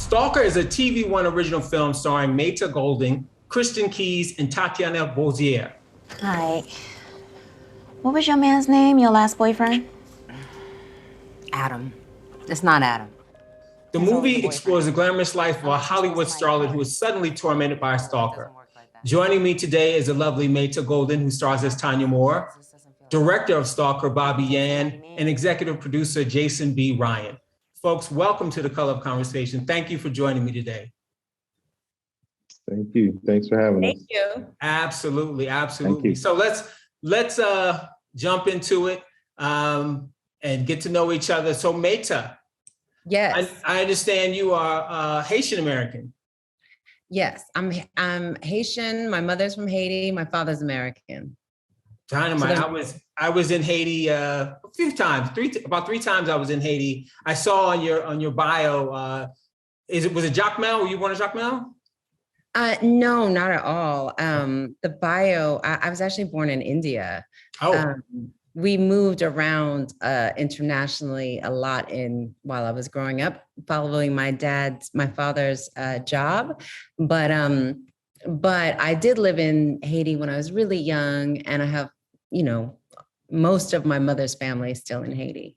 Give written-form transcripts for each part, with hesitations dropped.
Stalker is a TV One original film starring Meta Golding, Kristen Keys, and Tationna Boiser. Hi. What was your man's name, your last boyfriend? Adam. It's not Adam. The movie explores the glamorous life of a Hollywood starlet who is suddenly tormented by a stalker. Joining me today is the lovely Meta Golding, who stars as Tanya Moore, director of Stalker, Bobby Yan, and executive producer, Jason B. Ryan. Folks, welcome to the Color of Conversation. Thank you for joining me today. Thank you. Thanks for having us. Thank you. Absolutely, absolutely. So let's jump into it and get to know each other. So Meta, Yes. I understand you are Haitian American. Yes, I'm Haitian. My mother's from Haiti. My father's American. Dynamite. So I was in Haiti a few times, about three times I was in Haiti. I saw on your bio, was it Jacmel? Were you born in Jacmel? No, not at all. The bio, I was actually born in India. Oh. We moved around internationally a lot while I was growing up, following my father's job. But I did live in Haiti when I was really young, and I have, most of my mother's family is still in Haiti.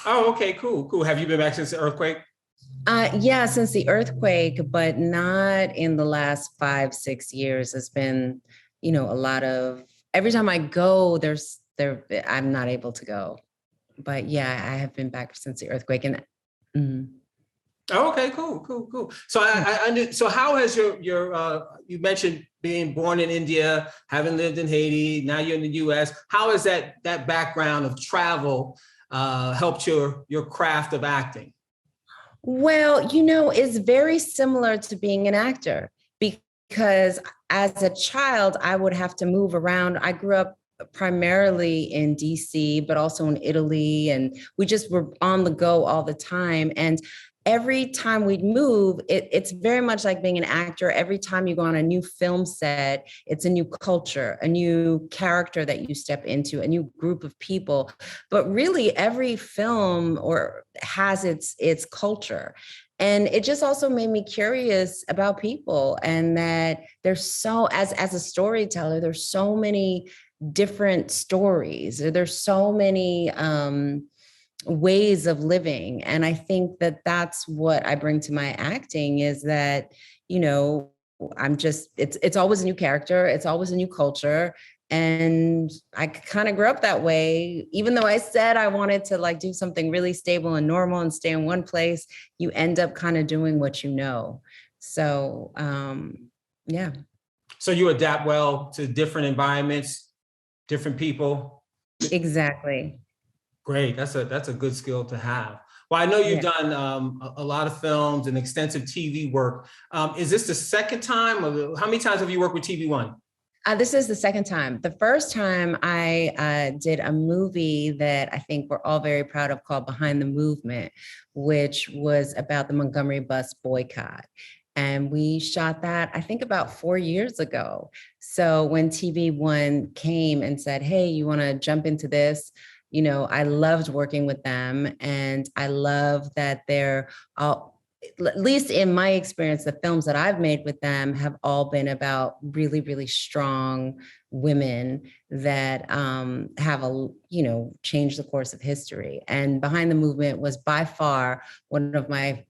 Oh, okay, cool. Have you been back since the earthquake? Yeah, since the earthquake, but not in the last 5-6 years. It's been, a lot of, every time I go, I'm not able to go. But yeah, I have been back since the earthquake. And Oh, okay, cool. So so how has your you mentioned being born in India, having lived in Haiti, now you're in the US. How has that background of travel helped your craft of acting? Well, it's very similar to being an actor, because as a child, I would have to move around. I grew up primarily in DC, but also in Italy, and we just were on the go all the time. And every time we'd move, it's very much like being an actor. Every time you go on a new film set, it's a new culture, a new character that you step into, a new group of people. But really, every film has its culture. And it just also made me curious about people, and that there's as a storyteller, there's so many different stories. There's so many ways of living. And I think that that's what I bring to my acting, is that, it's always a new character. It's always a new culture. And I kind of grew up that way. Even though I said I wanted to do something really stable and normal and stay in one place, you end up kind of doing what you know. So, yeah. So you adapt well to different environments, different people. Exactly. Great. That's a good skill to have. Well, I know you've done a lot of films and extensive TV work. Is this the second time? Or how many times have you worked with TV One? This is the second time. The first time I did a movie that I think we're all very proud of, called Behind the Movement, which was about the Montgomery bus boycott. And we shot that, I think, about 4 years ago. So when TV One came and said, hey, you want to jump into this? I loved working with them. And I love that they're all, at least in my experience, the films that I've made with them have all been about really, really strong women that have changed the course of history. And Behind the Movement was by far one of my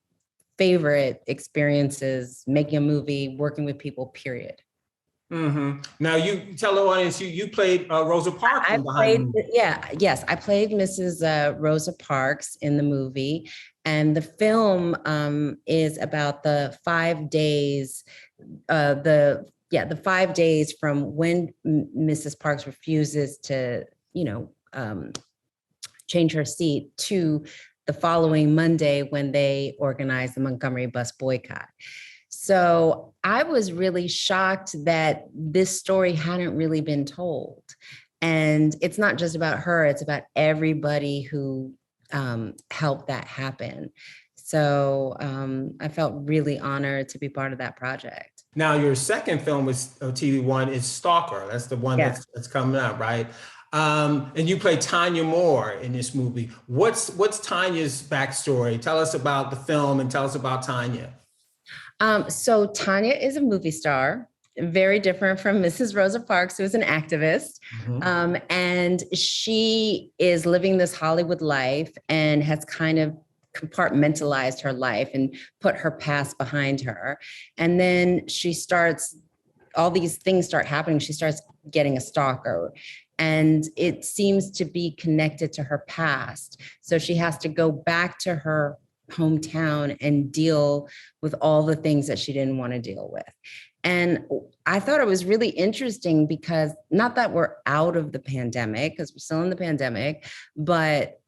favorite experiences, making a movie, working with people, period. Mm-hmm. Now you tell the audience you played Rosa Parks. I played Mrs. Rosa Parks in the movie, and the film is about the 5 days, the 5 days from when Mrs. Parks refuses to, change her seat to the following Monday when they organized the Montgomery bus boycott. So I was really shocked that this story hadn't really been told. And it's not just about her, it's about everybody who helped that happen. So I felt really honored to be part of that project. Now, your second film with TV One is Stalker. That's the one that's coming out, right? And you play Tanya Moore in this movie. What's Tanya's backstory? Tell us about the film and tell us about Tanya. So Tanya is a movie star, very different from Mrs. Rosa Parks, who is an activist. And she is living this Hollywood life and has kind of compartmentalized her life and put her past behind her. And then all these things start happening. She starts getting a stalker. And it seems to be connected to her past. So she has to go back to her hometown and deal with all the things that she didn't want to deal with. And I thought it was really interesting because not that we're out of the pandemic, because we're still in the pandemic, but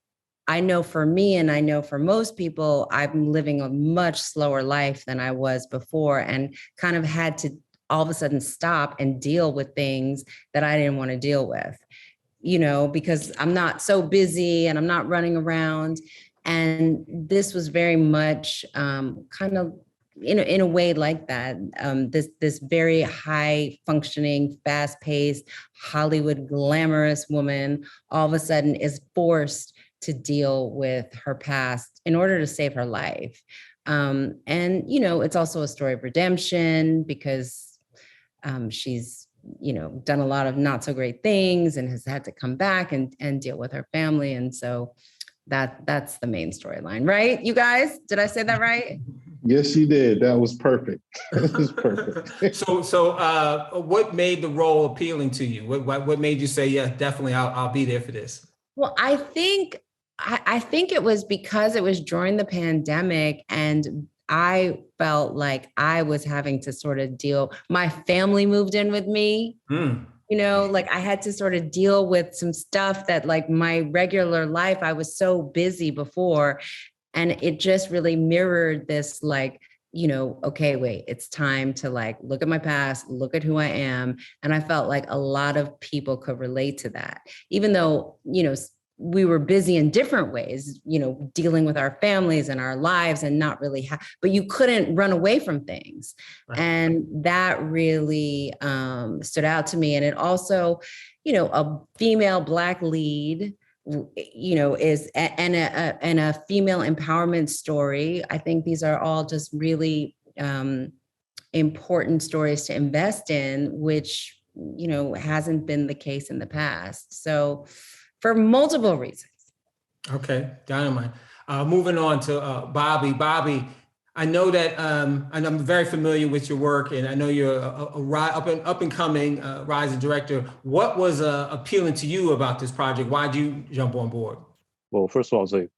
I know for me, and I know for most people, I'm living a much slower life than I was before, and kind of had to all of a sudden stop and deal with things that I didn't want to deal with, because I'm not so busy and I'm not running around. And this was very much kind of in a way like that. This very high functioning, fast paced Hollywood glamorous woman all of a sudden is forced to deal with her past in order to save her life. And it's also a story of redemption because she's done a lot of not so great things and has had to come back and deal with her family. And so that's the main storyline, right? You guys, did I say that right? Yes, you did. That was perfect. That was perfect. So what made the role appealing to you? What made you say, yeah, definitely I'll be there for this? Well, I think it was because it was during the pandemic and I felt like I was having to sort of my family moved in with me. Like I had to sort of deal with some stuff that like my regular life, I was so busy before. And it just really mirrored this like, okay, wait, it's time to like, look at my past, look at who I am. And I felt like a lot of people could relate to that, even though, we were busy in different ways, dealing with our families and our lives and not really but you couldn't run away from things. Right. And that really stood out to me. And it also, a female Black lead, is and a female empowerment story. I think these are all just really important stories to invest in, which, hasn't been the case in the past. So for multiple reasons. Okay, dynamite. Moving on to Bobby. Bobby, I know that, and I'm very familiar with your work, and I know you're a up and coming rising director. What was appealing to you about this project? Why did you jump on board? Well, first of all, I'll say,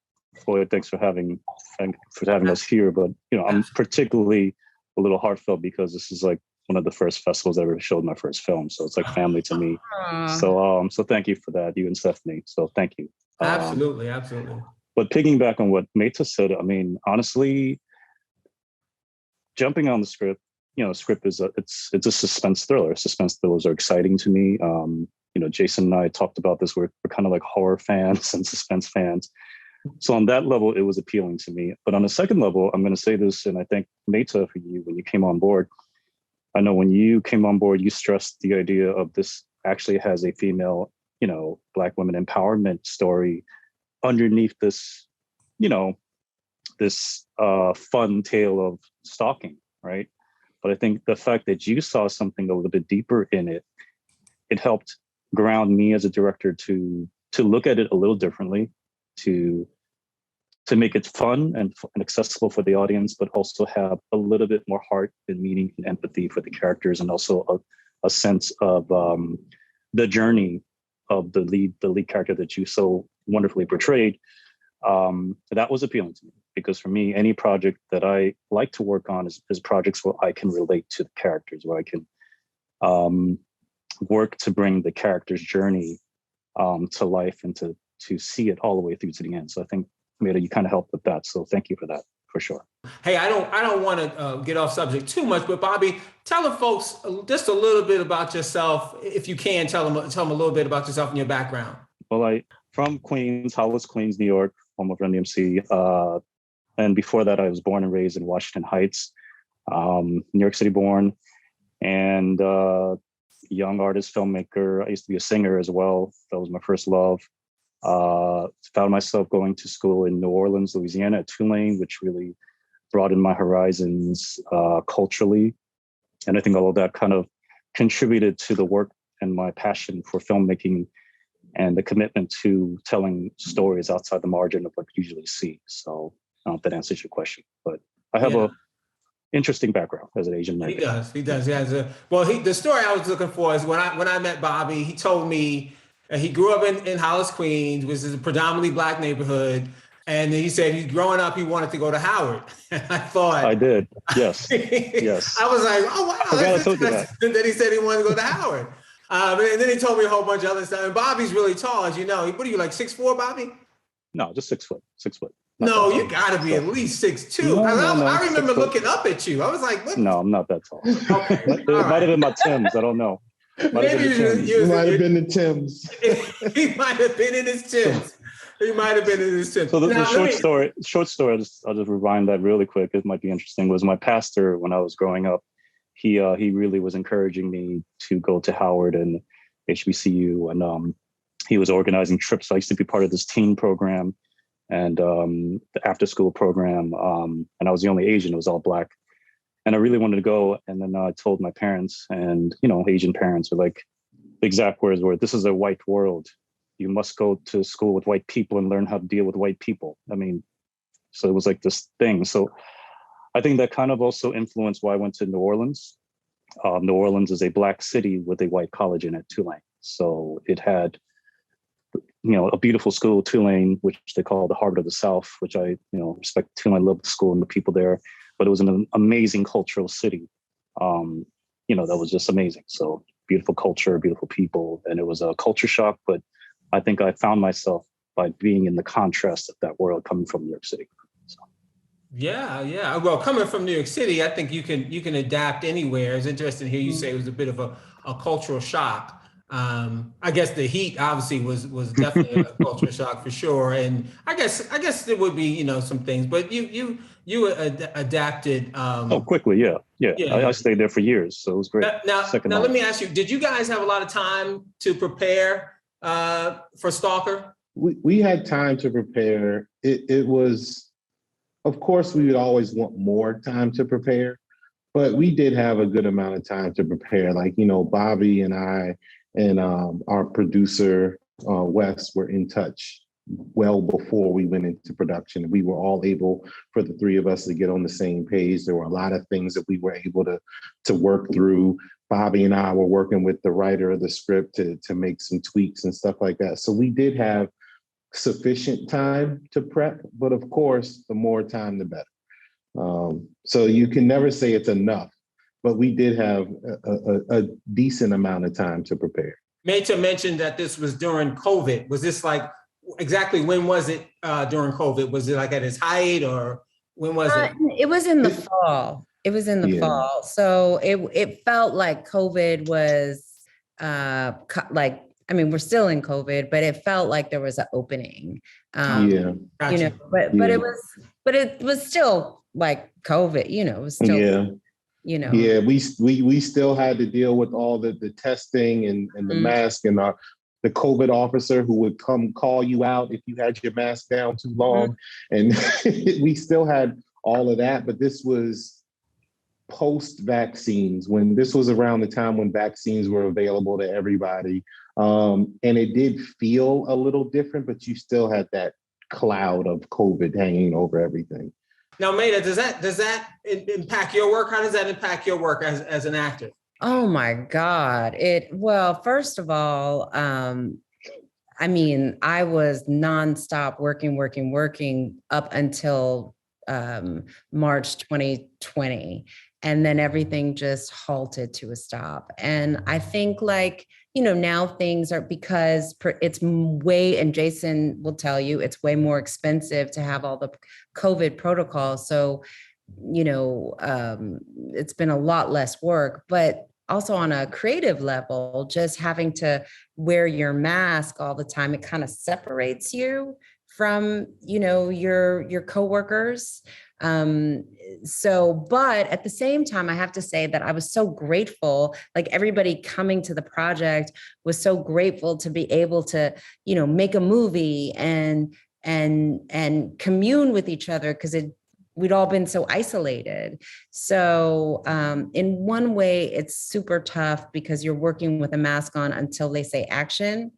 Floyd, thanks for having us here. But I'm particularly a little heartfelt because this is like one of the first festivals I ever showed my first film. So it's like family to me. So thank you for that, you and Stephanie. So thank you. Absolutely. But piggyback on what Meta said, I mean, honestly, jumping on the script, script is it's a suspense thriller. Suspense thrillers are exciting to me. Jason and I talked about this. We're kind of like horror fans and suspense fans. So on that level, it was appealing to me. But on a second level, I'm going to say this, and I think Meta, for you, when you came on board, I know when you came on board, you stressed the idea of this actually has a female, Black women empowerment story underneath this, this fun tale of stalking, right? But I think the fact that you saw something a little bit deeper in it, it helped ground me as a director to look at it a little differently, to make it fun and accessible for the audience, but also have a little bit more heart and meaning and empathy for the characters, and also a sense of the journey of the lead character that you so wonderfully portrayed. That was appealing to me because for me, any project that I like to work on is projects where I can relate to the characters, where I can work to bring the character's journey to life and to see it all the way through to the end. So I think, Meta, you kind of helped with that. So thank you for that, for sure. Hey, I don't want to get off subject too much, but Bobby, tell the folks just a little bit about yourself. If you can, tell them a little bit about yourself and your background. Well, I'm from Queens, Hollis, Queens, New York, home of Run DMC. And before that, I was born and raised in Washington Heights, New York City born. And young artist, filmmaker. I used to be a singer as well. That was my first love. Found myself going to school in New Orleans, Louisiana, at Tulane, which really broadened my horizons culturally. And I think all of that kind of contributed to the work and my passion for filmmaking and the commitment to telling stories outside the margin of what you usually see. So I don't know if that answers your question, but I have a interesting background as an Asian American. He does. He has the story I was looking for is when I met Bobby, he told me he grew up in Hollis, Queens, which is a predominantly Black neighborhood. And he said he's growing up, he wanted to go to Howard. I thought I did. Yes. Yes. I was like, oh, wow. That's interesting that he said he wanted to go to Howard. And then he told me a whole bunch of other stuff. And Bobby's really tall, as you know. What are you, like 6'4", Bobby? No, just 6 foot. 6 foot. No, you got to be at least 6'2". No, I remember looking up at you. I was like, what? No, I'm not that tall. Okay. It might have been my Timbs. I don't know. Maybe you might have been the Timbs. He might have been in his Timbs. So the short story, I'll just rewind that really quick. It might be interesting. Was my pastor when I was growing up. He really was encouraging me to go to Howard and HBCU, and he was organizing trips. I used to be part of this teen program and the after school program, and I was the only Asian. It was all Black, and I really wanted to go. And then I told my parents, and Asian parents were like, the exact words were, "This is a white world. You must go to school with white people and learn how to deal with white people." I mean, so it was like this thing. So I think that kind of also influenced why I went to New Orleans. New Orleans is a Black city with a white college in it, Tulane. So it had, a beautiful school, Tulane, which they call the Heart of the South, which I, respect Tulane. I love the school and the people there, but it was an amazing cultural city. That was just amazing. So beautiful culture, beautiful people, and it was a culture shock, but I think I found myself by being in the contrast of that world coming from New York City. So. Yeah. Well, coming from New York City, I think you can adapt anywhere. It's interesting to hear you say it was a bit of a cultural shock. I guess the heat obviously was definitely a cultural shock for sure. And I guess there would be, some things, but you adapted. Quickly. Yeah. I stayed there for years. So it was great. Now let me ask you, did you guys have a lot of time to prepare for Stalker? We had time to prepare. It was, of course, we would always want more time to prepare, but we did have a good amount of time to prepare. Like, Bobby and I and our producer, Wes, were in touch well before we went into production. We were all able, for the three of us, to get on the same page. There were a lot of things that we were able to work through. Bobby and I were working with the writer of the script to make some tweaks and stuff like that. So we did have sufficient time to prep, but of course, the more time, the better. So you can never say it's enough, but we did have a decent amount of time to prepare. Meta mentioned that this was during COVID. Was this like, exactly when was it during COVID? Was it like at its height, or when was it? It was in the fall. It was in the fall. So it felt like COVID was we're still in COVID, but it felt like there was an opening. Gotcha. But it was still like COVID, it was still, Yeah, we still had to deal with all the testing and the mask and the COVID officer who would come call you out if you had your mask down too long. And we still had all of that, but this was post-vaccines, when this was around the time when vaccines were available to everybody. And it did feel a little different, but you still had that cloud of COVID hanging over everything. Now, Maida, does that impact your work? How does that impact your work as an actor? Oh my God. First of all, I was nonstop working up until March 2020. And then everything just halted to a stop. And I think now things are, because it's way, and Jason will tell you, it's way more expensive to have all the COVID protocols. So, it's been a lot less work, but also on a creative level, just having to wear your mask all the time, it kind of separates you from, your coworkers. But at the same time, I have to say that I was so grateful, like everybody coming to the project was so grateful to be able to, make a movie and commune with each other, because we'd all been so isolated. So in one way, it's super tough because you're working with a mask on until they say action,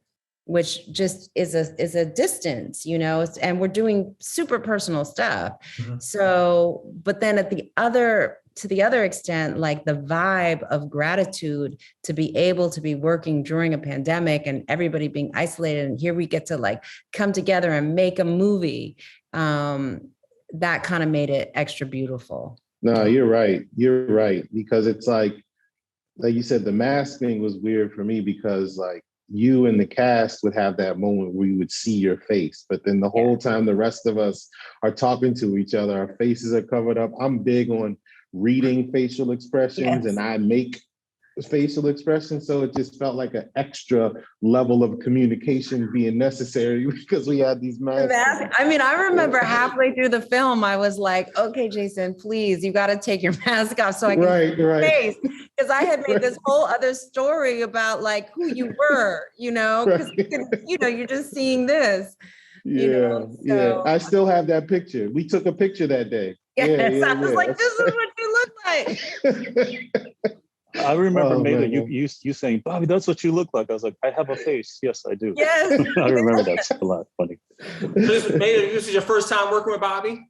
which just is a distance, and we're doing super personal stuff. Mm-hmm. So, but then to the other extent, like the vibe of gratitude to be able to be working during a pandemic and everybody being isolated, and here we get to like come together and make a movie. That kind of made it extra beautiful. No, you're right. You're right. Because it's like you said, the mask thing was weird for me because like you and the cast would have that moment where you would see your face, but then the whole time the rest of us are talking to each other, our faces are covered up. I'm big on reading facial expressions, and I make facial expressions. So it just felt like an extra level of communication being necessary because we had these masks. I mean, I remember halfway through the film, I was like, okay, Jason, please, you got to take your mask off so I can see your face. Because I had made this whole other story about like who you were, because you're just seeing this. Yeah. I still have that picture. We took a picture that day. Yes, I was like, this is what you look like. I remember Maida, you saying, Bobby, that's what you look like. I was like, I have a face. Yes, I do. Yes. I remember that's a lot funny. Maida, this is your first time working with Bobby?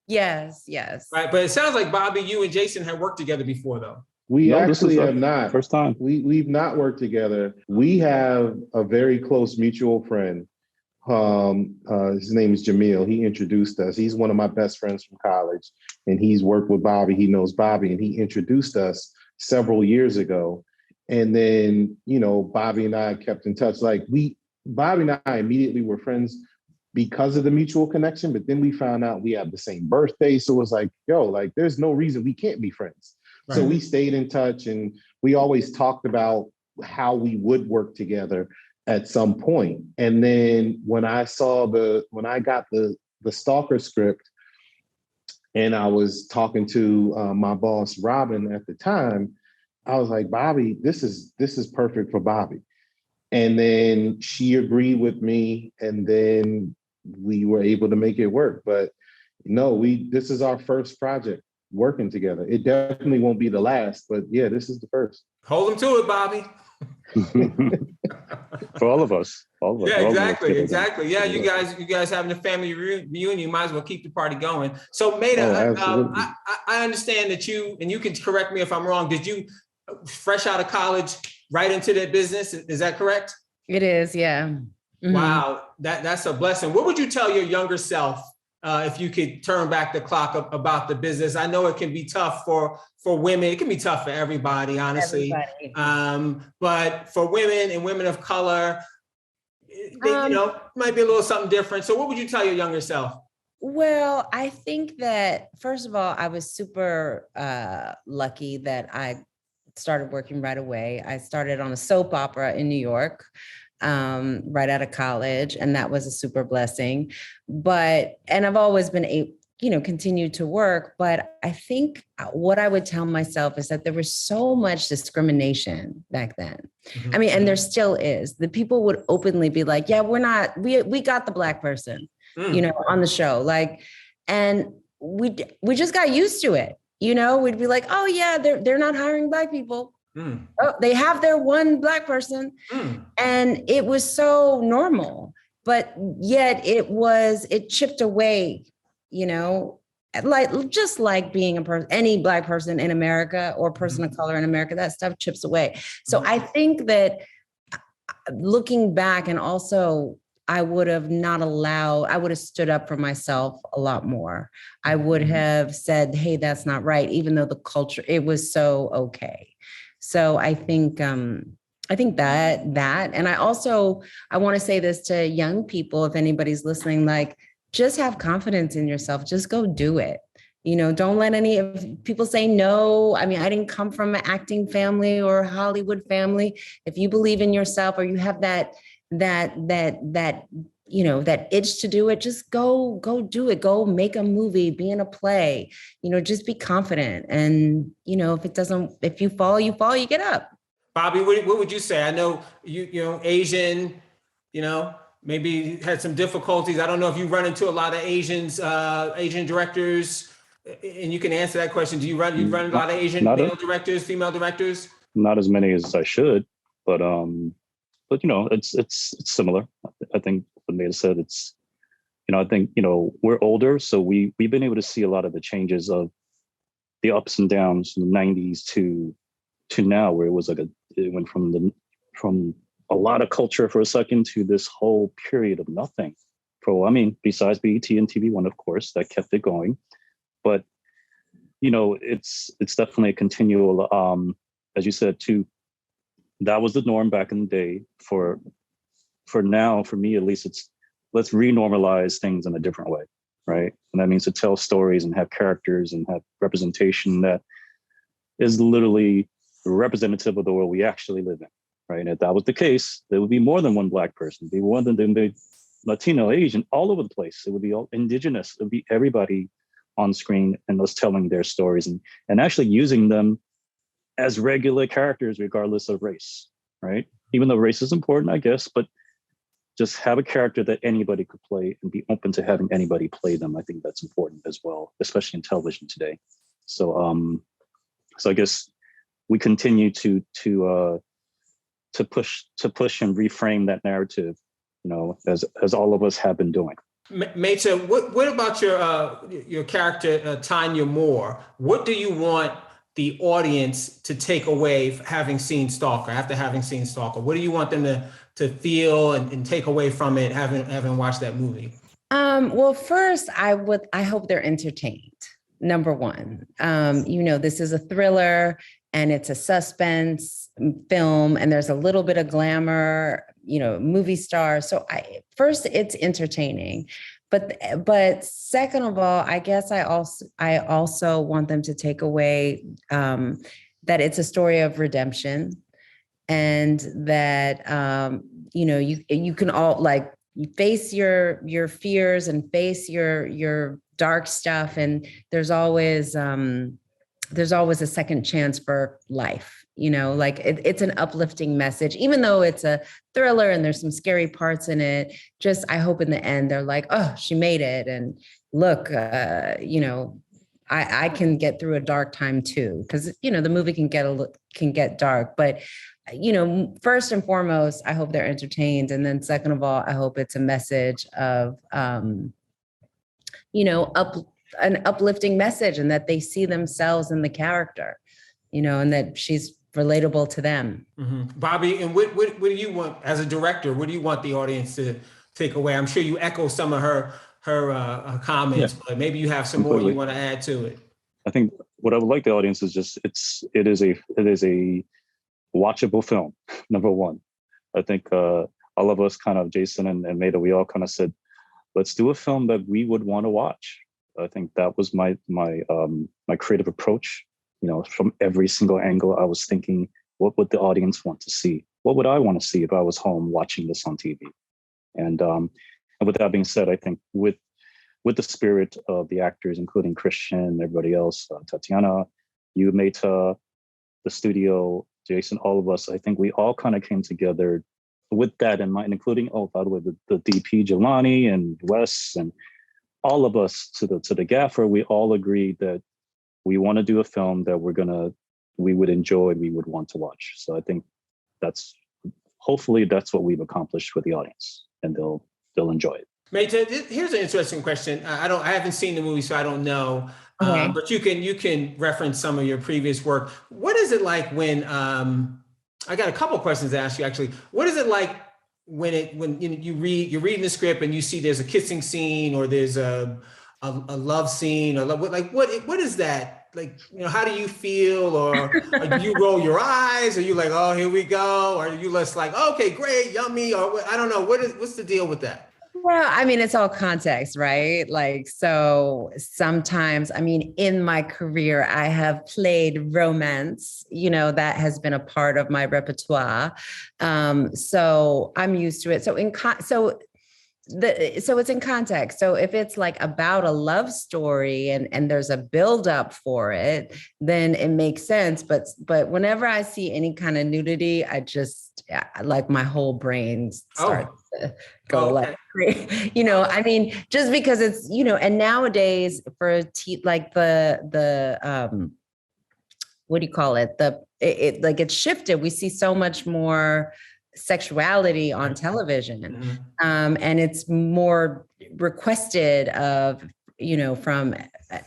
Yes. Right, but it sounds like Bobby, you and Jason had worked together before, though. We actually have not. First time. We've not worked together. We have a very close mutual friend. His name is Jamil. He introduced us. He's one of my best friends from college, and he's worked with Bobby. He knows Bobby, and he introduced us several years ago. And then, Bobby and I kept in touch. Bobby and I immediately were friends because of the mutual connection, but then we found out we have the same birthday. So it was like, there's no reason we can't be friends. Right. So we stayed in touch, and we always talked about how we would work together at some point. And then when I got the Stalker script, and I was talking to my boss, Robin, at the time, I was like, Bobby, this is perfect for Bobby. And then she agreed with me, and then we were able to make it work. But this is our first project working together. It definitely won't be the last, but yeah, this is the first. Hold him to it, Bobby. For all of us. Yeah, exactly. Yeah, you guys having a family reunion, you might as well keep the party going. So Maida, I understand that you can correct me if I'm wrong, did you fresh out of college right into that business? Is that correct? It is, yeah. Mm-hmm. Wow, that's a blessing. What would you tell your younger self if you could turn back the clock about the business? I know it can be tough for women. It can be tough for everybody, honestly. But for women and women of color, might be a little something different. So what would you tell your younger self? Well, I think that, first of all, I was super lucky that I started working right away. I started on a soap opera in New York right out of college, and that was a super blessing. And I've always been continued to work. But I think what I would tell myself is that there was so much discrimination back then. Mm-hmm. I mean, and there still is. The people would openly be like, yeah, we got the Black person, on the show. And we just got used to it. We'd be like, oh yeah, they're not hiring Black people. Mm. Oh, they have their one Black person. Mm. And it was so normal, but yet it chipped away, just like being any Black person in America or person of color in America, that stuff chips away. So I think that looking back, and also I would have stood up for myself a lot more. I would have said, hey, that's not right. Even though the culture, it was so okay. So I think that, and I want to say this to young people, if anybody's listening, just have confidence in yourself. Just go do it. Don't let if people say no. I mean, I didn't come from an acting family or a Hollywood family. If you believe in yourself, or you have that that itch to do it, just go do it. Go make a movie, be in a play, just be confident. And, if you fall, you get up. Bobby, what would you say? I know Asian, maybe had some difficulties. I don't know if you run into a lot of Asian directors, and you can answer that question. Do you run a lot of Asian male directors, female directors? Not as many as I should, but it's similar. I think what Maida said, I think we're older, so we've been able to see a lot of the changes of the ups and downs from the 90s to now, where it was it went from a lot of culture for a second to this whole period of nothing. Besides BET and TV1, of course, that kept it going, but it's definitely a continual. As you said too, that was the norm back in the day. For now, for me at least, let's renormalize things in a different way, right? And that means to tell stories and have characters and have representation that is literally representative of the world we actually live in, right? And if that was the case, there would be more than one Black person, be more than the Latino, Asian, all over the place. It would be all indigenous. It would be everybody on screen and us telling their stories and actually using them as regular characters, regardless of race, right? Even though race is important, I guess, but just have a character that anybody could play and be open to having anybody play them. I think that's important as well, especially in television today. So I guess we continue to push and reframe that narrative, as all of us have been doing. Meta, what about your character, Tanya Moore? What do you want the audience to take away after having seen Stalker? What do you want them to feel and take away from it, having watched that movie? Well, first, I hope they're entertained. Number one, this is a thriller and it's a suspense film, and there's a little bit of glamour, movie star. So first, it's entertaining. But second of all, I guess I also want them to take away that it's a story of redemption, and that you can all you face your fears and face your dark stuff, and there's always a second chance for life. It's an uplifting message, even though it's a thriller and there's some scary parts in it. Just, I hope in the end, they're like, oh, she made it. And look, I can get through a dark time too. Cause the movie can get dark, but first and foremost, I hope they're entertained. And then second of all, I hope it's a message of, an uplifting message, and that they see themselves in the character, and that she's relatable to them. Mm-hmm. Bobby, and what do you want as a director? What do you want the audience to take away? I'm sure you echo some of her comments, but maybe you have some more you want to add to it. I think what I would like the audience is just it is a watchable film. Number one, I think all of us, kind of Jason and Maida, we all kind of said, let's do a film that we would want to watch. I think that was my creative approach. From every single angle, I was thinking, what would the audience want to see? What would I want to see if I was home watching this on TV? And with that being said, I think with the spirit of the actors, including Christian, everybody else, Tatiana, you, Meta, the studio, Jason, all of us, I think we all kind of came together with that in mind, including, by the way, the DP, Jelani and Wes, and all of us to the gaffer, we all agreed that we want to do a film that we would enjoy, we would want to watch. So I think hopefully that's what we've accomplished with the audience, and they'll enjoy it. Meta, here's an interesting question. I haven't seen the movie, so I don't know. Okay. But you can reference some of your previous work. What is it like when I got a couple of questions to ask you actually. What is it like when you're reading the script and you see there's a kissing scene or there's a love scene, or what is that? How do you feel? Or do you roll your eyes? Are you like, oh, here we go? Or are you just like, okay, great, yummy? Or I don't know. What's the deal with that? Well, it's all context, right? So sometimes, in my career, I have played romance, that has been a part of my repertoire. So I'm used to it. So so it's in context. So if it's like about a love story and there's a build up for it, then it makes sense. But whenever I see any kind of nudity, I just like my whole brain starts to go like, you know, I mean, just because it's, you know, and nowadays for like the what do you call it? It like it's shifted. We see so much more sexuality on television, and it's more requested of, you know, from,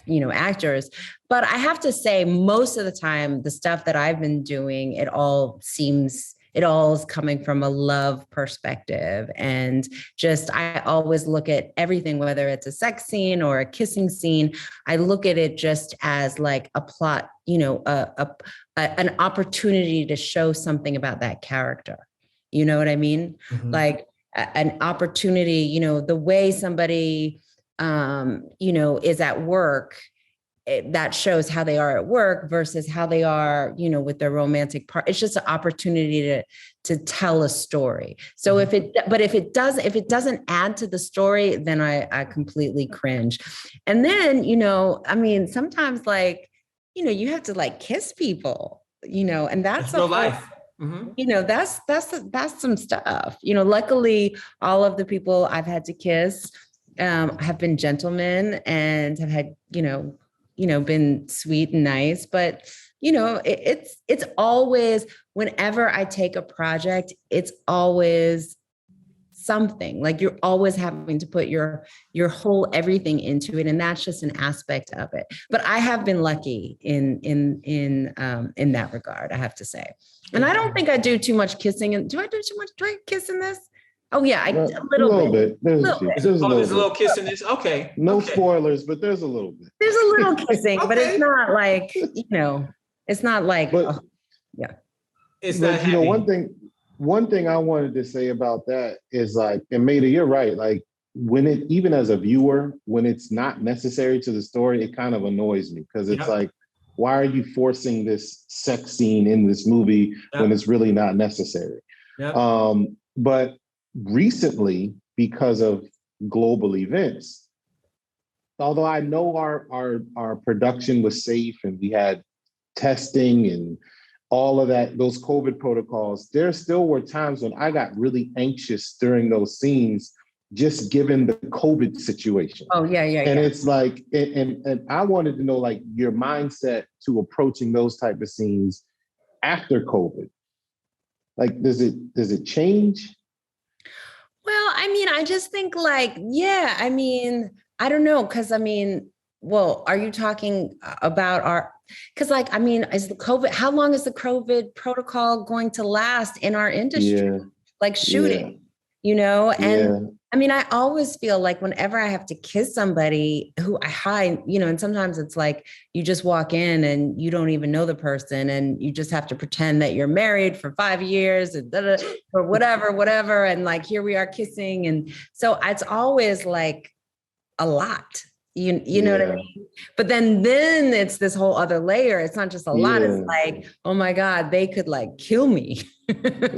you know, actors. But I have to say, most of the time, the stuff that I've been doing, it all is coming from a love perspective. And just, I always look at everything, whether it's a sex scene or a kissing scene, I look at it just as like a plot, you know, an opportunity to show something about that character. You know what I mean? Like an opportunity, you know, the way somebody, you know, is at work, that shows how they are at work versus how they are, you know, with their romantic part. It's just an opportunity to tell a story. So if it doesn't add to the story, then I completely cringe. And then, you know, I mean, sometimes like, you know, you have to like kiss people, you know, and that's real life. You know, that's some stuff. You know, luckily, all of the people I've had to kiss have been gentlemen and have had, you know, been sweet and nice. But, you know, it's always, whenever I take a project, it's always something. Like you're always having to put your whole everything into it, and that's just an aspect of it. But I have been lucky in that regard, I have to say. And I don't think I do too much kissing. And do I do too much? Do I kiss in this? Oh yeah, a little bit. There's a little kiss in this. Okay. No spoilers, but there's a little bit. There's a little kissing, but it's not like, you know, it's not like, yeah. It's not, you know, one thing I wanted to say about that is like, and Maida, you're right. Like when it, even as a viewer, when it's not necessary to the story, it kind of annoys me because it's like, why are you forcing this sex scene in this movie when it's really not necessary? But recently, because of global events, although I know our production was safe and we had testing and all of that, those COVID protocols, there still were times when I got really anxious during those scenes, just given the COVID situation. Oh, yeah. And it's like, and I wanted to know like your mindset to approaching those type of scenes after COVID. Like, does it change? Well, I mean, I just think like, yeah, I mean, I don't know. Cause I mean, well, are you talking about because like, I mean, how long is the COVID protocol going to last in our industry? Like shooting, you know? And I mean, I always feel like whenever I have to kiss somebody who I hide, you know, and sometimes it's like you just walk in and you don't even know the person and you just have to pretend that you're married for 5 years and or whatever. And like, here we are kissing. And so it's always like a lot. You know what I mean? But then it's this whole other layer. It's not just a lot. It's like, oh my God, they could like kill me.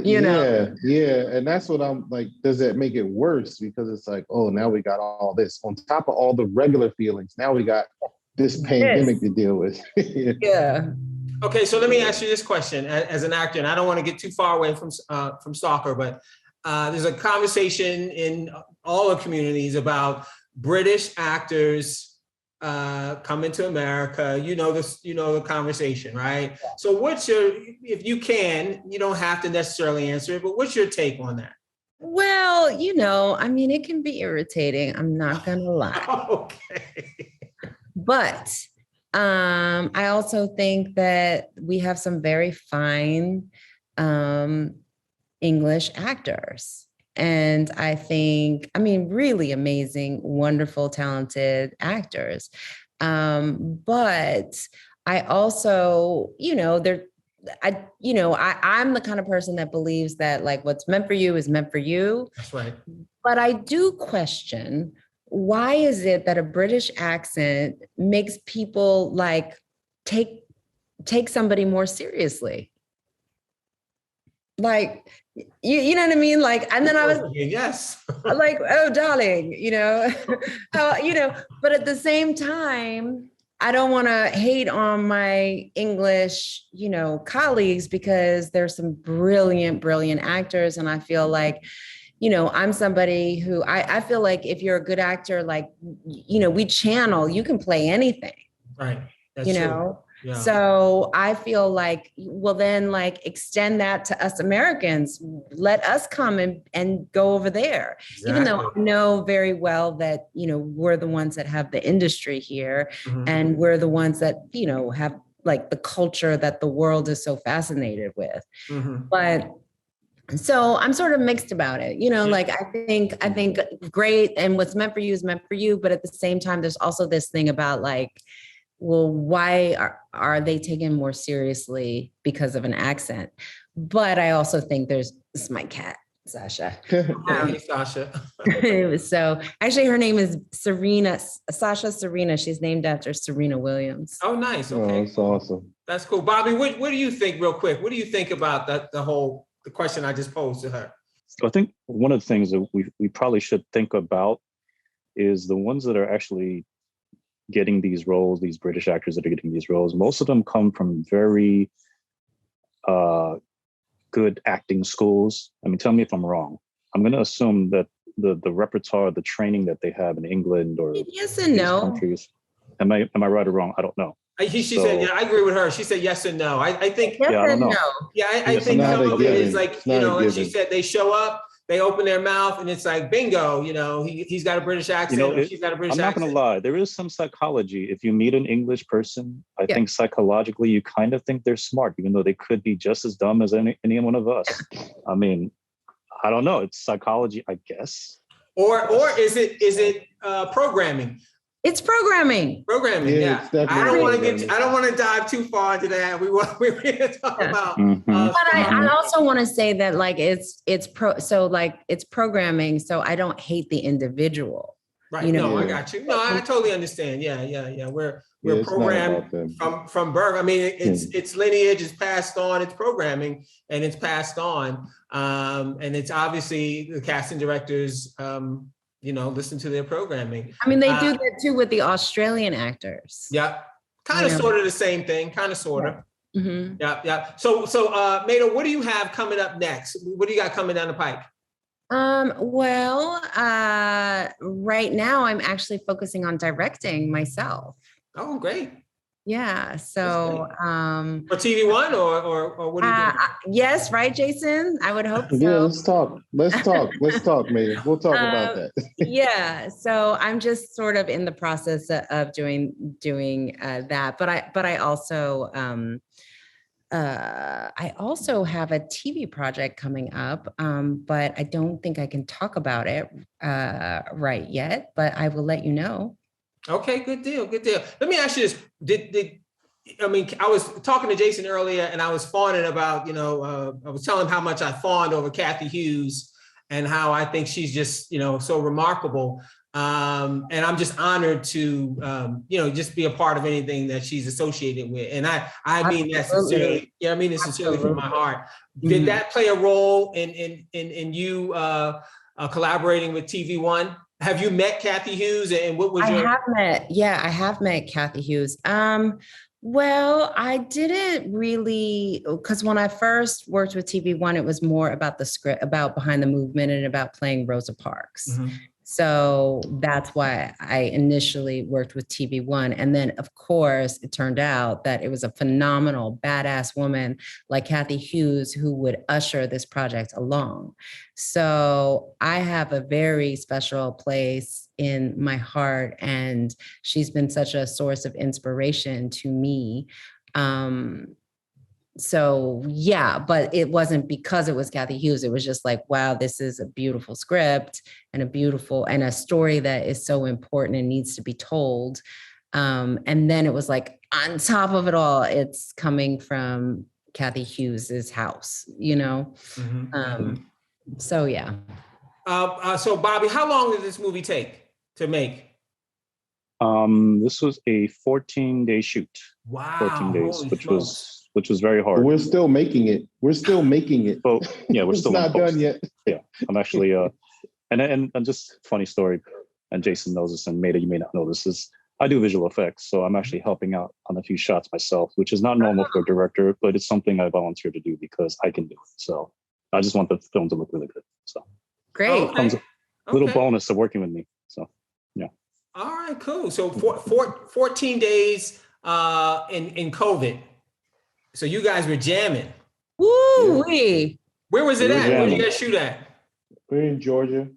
you know? Yeah. And that's what I'm like, does that make it worse? Because it's like, oh, now we got all this on top of all the regular feelings. Now we got this pandemic to deal with. Okay, so let me ask you this question as an actor, and I don't want to get too far away from Stalker, but there's a conversation in all the communities about British actors coming to America. You know the conversation, right? So if you can, you don't have to necessarily answer it, but what's your take on that? Well, you know, I mean, it can be irritating. I'm not gonna lie. Okay. But I also think that we have some very fine English actors. And I think, I mean, really amazing, wonderful, talented actors. But I also, you know, I'm the kind of person that believes that like what's meant for you is meant for you. That's right. But I do question, why is it that a British accent makes people like take somebody more seriously? Like, you know what I mean? Like, and then I was yes. like, oh, darling, how, but at the same time, I don't want to hate on my English, colleagues, because there's some brilliant, brilliant actors. And I feel like, I'm somebody who I feel like if you're a good actor, like, we channel, you can play anything. Right. That's true. Yeah. So I feel like, well, then like extend that to us Americans. Let us come and go over there. Exactly. Even though I know very well that, we're the ones that have the industry here, and we're the ones that, have like the culture that the world is so fascinated with. But so I'm sort of mixed about it, like I think great. And what's meant for you is meant for you. But at the same time, there's also this thing about like, well, why are they taken more seriously because of an accent? But I also think this is my cat, Sasha. Hey, Sasha. So actually her name is Serena, Sasha Serena. She's named after Serena Williams. Oh, nice. Okay. Oh, that's awesome. That's cool. Bobby, what do you think real quick? What do you think about the question I just posed to her? I think one of the things that we probably should think about is the ones that are actually getting these roles, these British actors that are getting these roles, most of them come from very good acting schools. I mean, tell me if I'm wrong. I'm going to assume that the repertoire, the training that they have in England or yes and no countries. Am I right or wrong? I don't know. She said, yeah, I agree with her. She said yes and no. I think, yes and no. Yeah, I think some of it is like, and she said they show up, they open their mouth, and it's like, bingo, he's got a British accent, she's got a British accent. I'm not going to lie. There is some psychology. If you meet an English person, I think psychologically, you kind of think they're smart, even though they could be just as dumb as any one of us. I mean, I don't know. It's psychology, I guess. Or is it programming? It's programming. Programming, yeah. I don't want to dive too far into that. We're going to talk about. But I also want to say that like it's programming. So I don't hate the individual. Right. No, I got you. No, I totally understand. Yeah. We're programmed from birth. I mean, it's lineage, it's passed on, it's programming, and it's passed on. And it's obviously the casting directors. Listen to their programming. I mean, they do that too with the Australian actors. Yeah, kind of sort of the same thing, kind of sort of. Yeah. Yeah. So Maida, what do you have coming up next? What do you got coming down the pike? Well, right now I'm actually focusing on directing myself. Oh, great. Yeah. So for TV One or what are you doing? Yes, right, Jason? I would hope so. Yeah, let's talk, Maida. We'll talk about that. Yeah. So I'm just sort of in the process of doing that. But I also have a TV project coming up, but I don't think I can talk about it right yet, but I will let you know. Okay, good deal. Let me ask you this. I was talking to Jason earlier and I was fawning about, I was telling him how much I fawned over Cathy Hughes and how I think she's just, so remarkable. And I'm just honored to, just be a part of anything that she's associated with. And I mean that sincerely. Yeah, I mean it sincerely from my heart. Did that play a role in you collaborating with TV One? Have you met Cathy Hughes, and what was your? I have met Cathy Hughes. Well, I didn't really, because when I first worked with TV One, it was more about the script, about Behind the Movement, and about playing Rosa Parks. So that's why I initially worked with TV One. And then, of course, it turned out that it was a phenomenal, badass woman like Cathy Hughes who would usher this project along. So I have a very special place in my heart, and she's been such a source of inspiration to me. So yeah, but it wasn't because it was Cathy Hughes. It was just like, wow, this is a beautiful script and a story that is so important and needs to be told. And then it was like, on top of it all, it's coming from Cathy Hughes's house, So yeah. So Bobby, how long did this movie take to make? This was a 14-day shoot. Wow. 14 days, which was which was very hard. We're still making it. We're still making it. But yeah, we're it's still not done yet. Yeah, I'm actually and just funny story, and Jason knows this, and Maida, you may not know this, is I do visual effects, so I'm actually helping out on a few shots myself, which is not normal for a director, but it's something I volunteer to do because I can do it. So I just want the film to look really good. So Great. Comes a little bonus to working with me. So yeah. All right, cool. So 14 days in COVID. So you guys were jamming. Woo-wee. Where was it We were at? Where did jamming. you guys shoot at? We're in Georgia,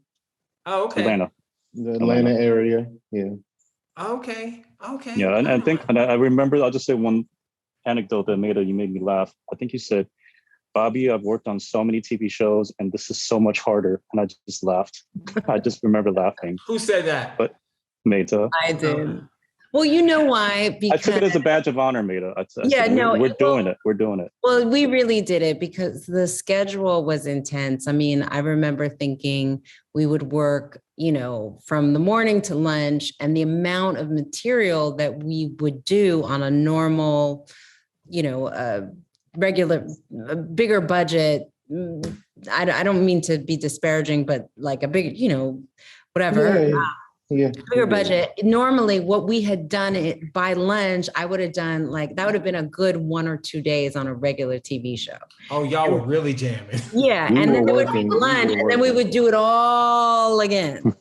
Oh, okay. Atlanta. the Atlanta area. Yeah. Okay. Yeah, and I think, and I remember, I'll just say one anecdote that you made me laugh. I think you said, Bobby, I've worked on so many TV shows and this is so much harder. And I just laughed. I just remember laughing. Who said that? But Maida. I did. Well, you know why? I took it as a badge of honor, Maida. We're doing it. We're doing it. Well, we really did it because the schedule was intense. I mean, I remember thinking we would work, from the morning to lunch, and the amount of material that we would do on a normal, regular, bigger budget. I don't mean to be disparaging, but like a big, whatever. Yeah. Bigger budget. Normally what we had done it by lunch, I would have done that would have been a good 1 or 2 days on a regular TV show. Oh, y'all were really jamming. Yeah. And then there would be lunch and then we would do it all again.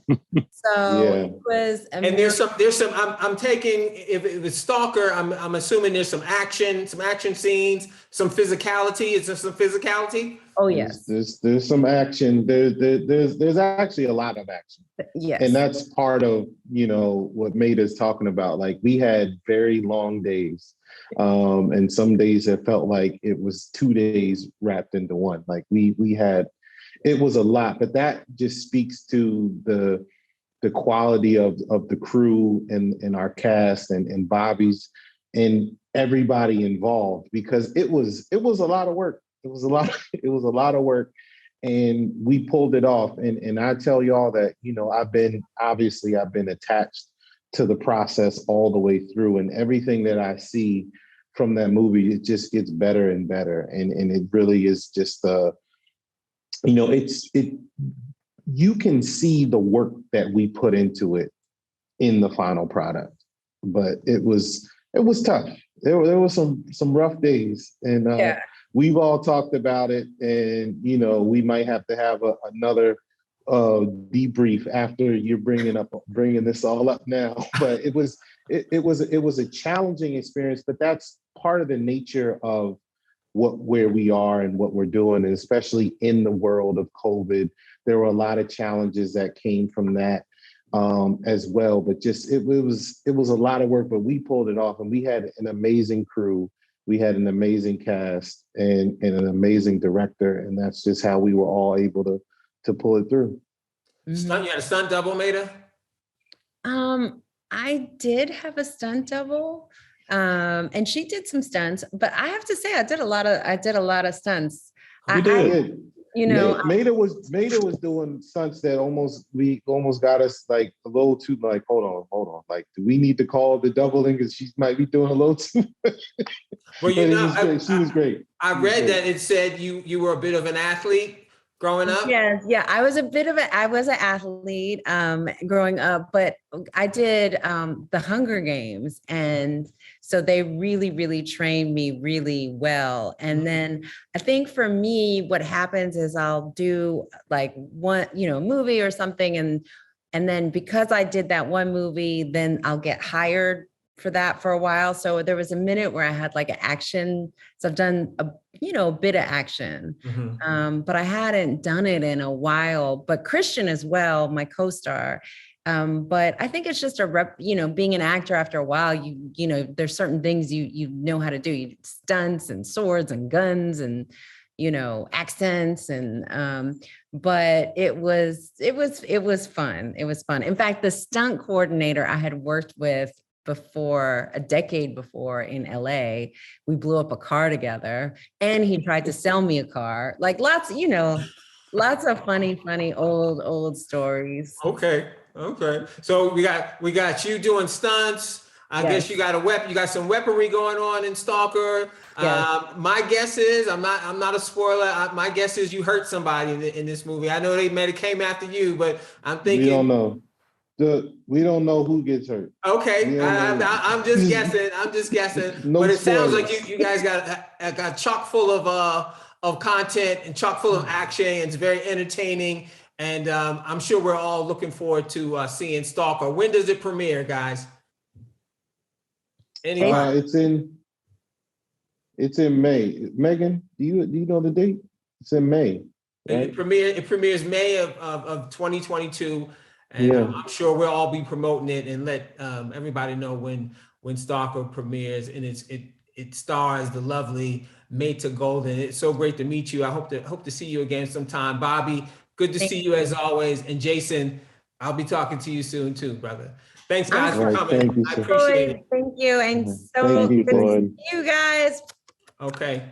So it was amazing. And there's some, I'm taking, if it was Stalker, I'm assuming there's some action scenes, some physicality. Is there some physicality? Oh, yes. There's some action. There's actually a lot of action. Yes. And that's part of, what Maida's talking about. Like, we had very long days. And some days it felt like it was 2 days wrapped into one. Like it was a lot, but that just speaks to the quality of the crew and our cast and Bobby's and everybody involved, because it was a lot of work. It was a lot of work, and we pulled it off. And I tell y'all that, I've been attached to the process all the way through, and everything that I see from that movie, it just gets better and better. And it really is just, you can see the work that we put into it in the final product, but it was tough. There were some rough days, and we've all talked about it, and we might have to have another debrief after you're bringing this all up now. But it was a challenging experience, but that's part of the nature of where we are and what we're doing, and especially in the world of COVID, there were a lot of challenges that came from that as well. But just it was a lot of work, but we pulled it off, and we had an amazing crew. We had an amazing cast and an amazing director, and that's just how we were all able to pull it through. You had a stunt double, Maida? I did have a stunt double, and she did some stunts, but I have to say I did a lot of stunts. You did. Maida was doing stunts that almost got us like a little too like, hold on. Like, do we need to call the doubling? Because she might be doing a little too. Well, she was great. I read that it said you were a bit of an athlete growing up. Yeah. I was an athlete growing up, but I did the Hunger Games, and so they really, really trained me really well. And then I think for me, what happens is I'll do like one, movie or something, and then because I did that one movie, then I'll get hired for that for a while. So there was a minute where I had like an action. So I've done a bit of action, but I hadn't done it in a while. But Christian as well, my co-star. But I think it's just being an actor after a while, there's certain things you know how to do, stunts and swords and guns and, accents and, but it was fun. It was fun. In fact, the stunt coordinator I had worked with a decade before in LA, we blew up a car together, and he tried to sell me a car, like lots of funny old stories. Okay. So we got you doing stunts. I guess you got a weapon. You got some weaponry going on in Stalker. Yes. My guess is I'm not a spoiler. My guess is you hurt somebody in this movie. I know they may have came after you, but I'm thinking We don't know. We don't know who gets hurt. Okay, I'm just guessing. I'm just guessing. No but it sounds spoilers. like you guys got chock full of content and chock full of action. It's very entertaining, and I'm sure we're all looking forward to seeing Stalker. When does it premiere, guys? Anybody? It's in May. Megan, do you know the date? It's in May. Right? It premieres May of 2022. And I'm sure we'll all be promoting it and let everybody know when Stalker premieres. And it stars the lovely Meta Golden. It's so great to meet you. I hope to see you again sometime. Bobby, good to see you as always. And Jason, I'll be talking to you soon too, brother. Thanks guys for coming. Thank you, I appreciate it. Thank you. And so Thank you, good to see you guys. Okay.